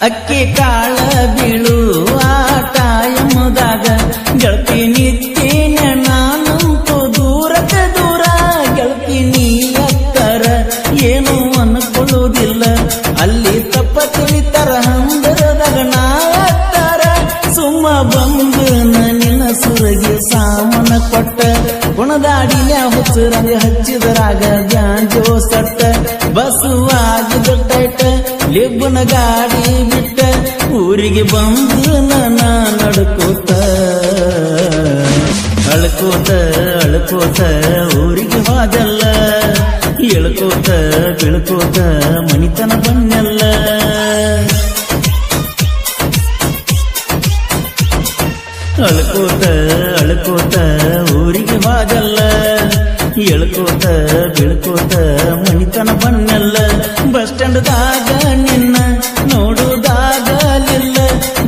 ಅಕ್ಕಿ ಕಾಳ ಬೀಳು ಆಟ ಎಂಬುದಾಗ ಗೆಳತಿ ನಿತ್ಯನ ನಾನಂತೂ ದೂರಕ್ಕೆ ದೂರ ಗೆಳತಿ ನೀ ಅಕ್ಕರ ಏನು ಅನ್ಕೊಳ್ಳುವುದಿಲ್ಲ ಅಲ್ಲಿ ತಪ್ಪ ತಿಳಿತಾರ ಹಂದರದಾಗ ನಾವತ್ತಾರ ಸುಮ್ಮ ಬಂದು ನಿನ್ನ ಸುರಗಿ ಸಾಮನ ಕೊಟ್ಟ ಗುಣದಾಡಿನ ಹುಚ್ಚರಂಗ ಹಚ್ಚಿದರಾಗ ಗಾಂಜೋ ಸಟ್ಟ ಬಸುವಾಗಿದ ಟೈಟ ಲಿಬ್ಬನ ಗಾಡಿ ಬಿಟ್ಟ ಊರಿಗೆ ಬಂದು ನನ್ನ ನಡ್ಕೋತ ಅಳ್ಕೋತ ಅಳ್ಕೋತ ಊರಿಗೆ ಹೋದಲ್ಲ ಎಳ್ಕೋತ ಬೀಳ್ಕೋತ ಮನಿತನ ಬನ್ನಲ್ಲ ಅಳ್ಕೋತ ಅಳ್ಕೋತ ಊರಿಗೆ ಹೋದಲ್ಲ ಎಳ್ಕೋತ ಬೀಳ್ಕೋತ ಮನಿತನ ಬನ್ನಲ್ಲ ಬಸ್ ಸ್ಟ್ಯಾಂಡ್ದಾಗ ನಿನ್ನ ನೋಡುವುದಾಗಲಿಲ್ಲ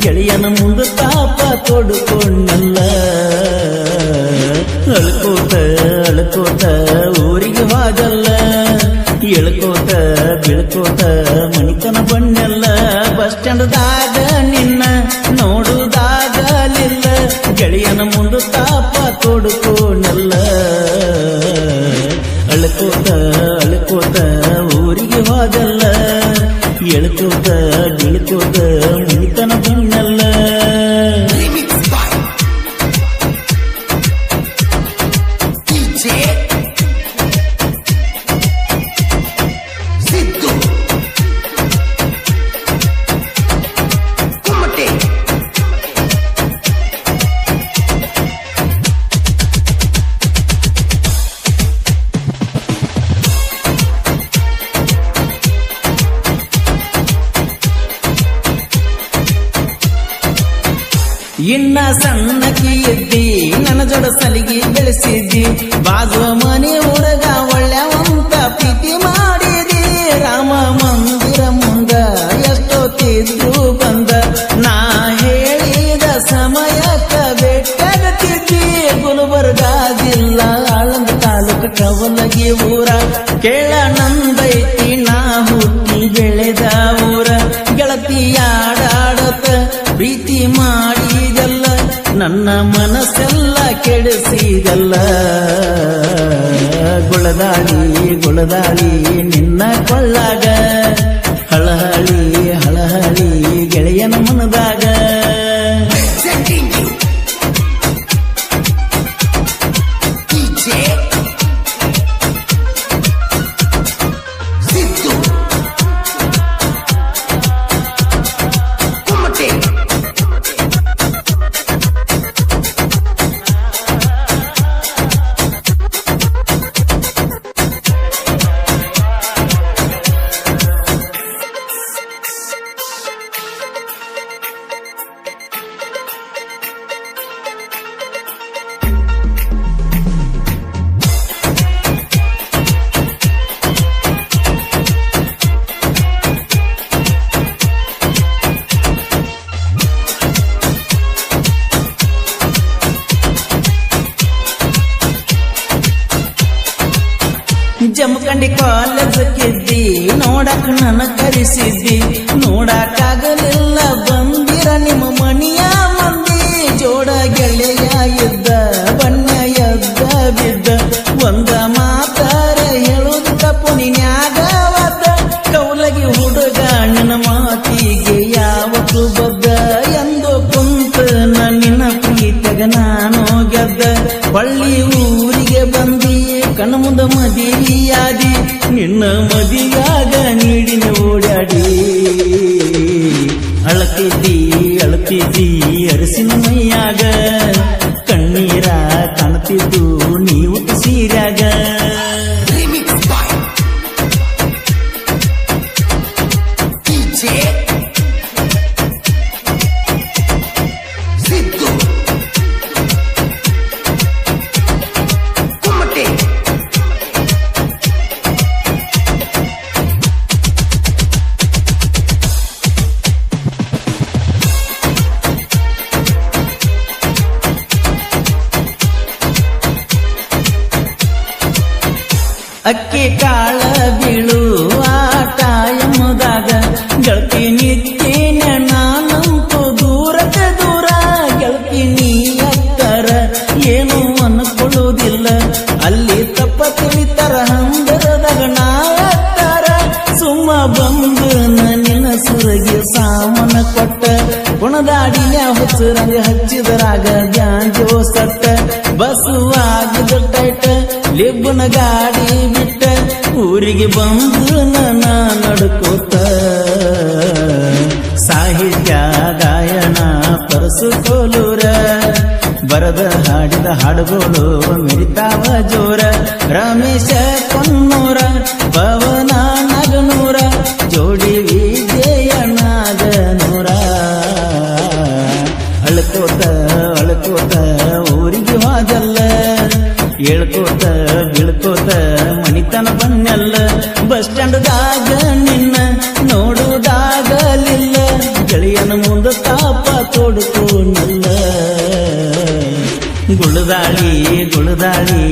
ಗೆಳೆಯನ ಮುಂದೆ ತಾಪ ತೊಡುಕೊಂಡಲ್ಲ ಅಳ್ಕೋತ ಅಳ್ಕೋತ ಊರಿಗೆ ಹೋದಲ್ಲ ಎಳ್ಕೋತ ಬೀಳ್ಕೋತ ಮನಿತನ ಬನ್ನಲ್ಲ ಬಸ್ ಸ್ಟ್ಯಾಂಡ್ದಾಗ ನಿನ್ನ ನೋಡುವುದಾಗಲಿಲ್ಲ ಗೆಳೆಯನ ಮುಂದೆ ತಾಪ ತೊಡುಕೊಂಡಲ್ಲ ಅಳ್ಕೋತ ಅಳ್ಕೋತ ಊರಿಗೆ ಹೋದಲ್ಲ ಎಳ್ಕೋತ ಬೀಳ್ಕೋತ ಮನಿತನ ಬನ್ನಲ್ಲ ಇನ್ನ ಸಣ್ಣಕಿ ಇದ್ದಿ ನನ್ನ ಜೋಡ ಸಲಿಗೆ ಬೆಳೆಸಿದ್ದಿ ಬಾಜುವ ಮನೆ ಹುಡುಗ ಒಳ್ಳೆವಂತ ಪ್ರೀತಿ ಮಾಡಿದಿ ರಾಮ ಮಂದಿರ ಮುಂದ ಎಷ್ಟೊತ್ತಿದ್ರು ಬಂದ ನಾ ಹೇಳಿದ ಸಮಯಕ್ಕ ಬೆಟ್ಟಗತ್ತಿದ್ದಿ ಗುಲ್ಬರ್ಗ ಜಿಲ್ಲಾ ಆಳಂದ ತಾಲೂಕು ಕವಲಗಿ ಊರ ಕೇಳ ನಂದೈತಿ ನಾ ಹುಟ್ಟಿ ಬೆಳೆದ ಊರ ಗೆಳತಿಯಾಡಾಡತ ಪ್ರೀತಿ ಮಾಡಿದಲ್ಲ ನನ್ನ ಮನಸ್ಸೆಲ್ಲ ಕೆಡಿಸಿದಲ್ಲ ಗುಳದಾಳಿ ಗುಳದಾಳಿ ನಿನ್ನ ಕೊಳ್ಳಾಗ ಹಳಹಳಿ ಹಳಹಳಿ ಗೆಳೆಯನ ಮನದಾಗ ಜಮಖಂಡಿ ಕಾಲೇಜಕ್ಕಿದ್ದಿ ನೋಡಕ್ ನನ್ನ ಕರೆಸಿದ್ದಿ ನೋಡಕ್ಕಾಗಲಿಲ್ಲ ಬಂದಿರ ನಿಮ್ಮ ಮನಿಯ ಮಂದಿ ಜೋಡ ಗೆಳೆಯ ಇದ್ದ ಬಣ್ಣ ಎದ್ದ ಬಿದ್ದ ಒಂದ ಮಾತಾರ ಹೇಳುದು ತಪ್ಪು ನೀನ್ಯಾಗವದ್ದ ಕೌಲಗಿ ಹುಡುಗ ನಿನ್ನ ಮಾತಿಗೆ ಯಾವತ್ತು ಬದ್ದ ಎಂದು ಕುಂತ ನಿನ್ನ ಪ್ರೀತಗ ನಾನು ಗೆದ್ದ ಪಳ್ಳಿ ಊರಿಗೆ ಬಂದಿ ಕಣ್ಣ ಮುಂದ ಮದಿಯಾದಿ ನಿನ್ನ ಮದಿಯಾಗ ನೀಡಿನ ಓಡಾಡಿ ಅಳತಿದ್ದಿ ಅಳತಿದ್ದಿ ಅರಸಿನ ಮೈಯಾಗ ಕಣ್ಣೀರ ಕಾಣ್ತಿದ್ದು ನೀವು ಸೀರ್ಯಾಗ ಅಕ್ಕಿ ಕಾಳ ಬೀಳು ಆಟ ಎಂಬುದಾಗ ಗೆಳತಿ ನಿತ್ಯನ ಹೆಸರಿಗೆ ಸಾಮನ ಕೊಟ್ಟ ಗುಣದಾಡಿನ ಹುಚ್ಚರಂಗ ಹಚ್ಚಿದರಾಗ ಗಾಂಜೋ ಸಟ್ಟ ಬಸುವಾಗಿದ ಟೈಟ ಲಿಬ್ಬನ ಗಾಡಿ ಬಿಟ್ಟ ಊರಿಗೆ ಬಂದು ನನ್ನ ನಡ್ಕೋತ ಸಾಹಿತ್ಯ ಗಾಯನ ಪರಸುಕೋಲೂರ ಬರದ ಹಾಡಿದ ಹಾಡುಗಳು ಮಿರಿತಾವ ಜೋರ ರಮೇಶ ಕೊನ್ನೂರ ಪವನ ನಗನೂರ ಜೋಡಿ ವಿಜಯ ನಾಗನೂರ ಅಳ್ಕೋತ ಅಳ್ಕೋತ ಊರಿಗೆ ಹೋದಲ್ಲ ಹೇಳ್ಕೋತ ಬೀಳ್ಕೋತ ಮಣಿತನ ಬನ್ನಲ್ಲ ಬಸ್ ಸ್ಟ್ಯಾಂಡ್ದಾಗ ನಿನ್ನ ನೋಡುವುದಾಗಲಿಲ್ಲ ಗೆಳೆಯನ ಮುಂದ ತಾಪ ತೋಡುಕೋನಲ್ಲ ಗುಳದಾಳಿ ಗುಳದಾಳಿ